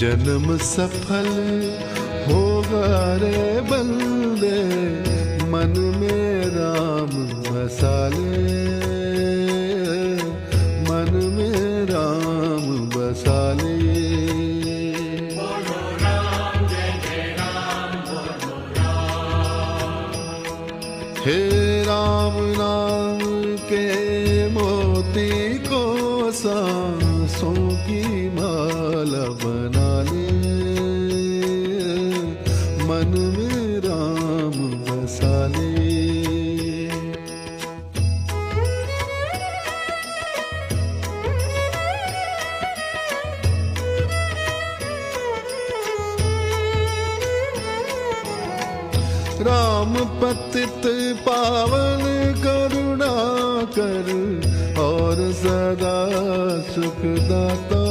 जन्म सफल होगा रे बंदे, मन में राम बसा ले, मन में राम बसा ले। बोलो राम जय जय राम, बोलो राम। हे राम नाम के मोती को सांसों की माला बना ले, मन में राम बसा ले। राम पतित पावन करुणा कर और सदा सुखदाता।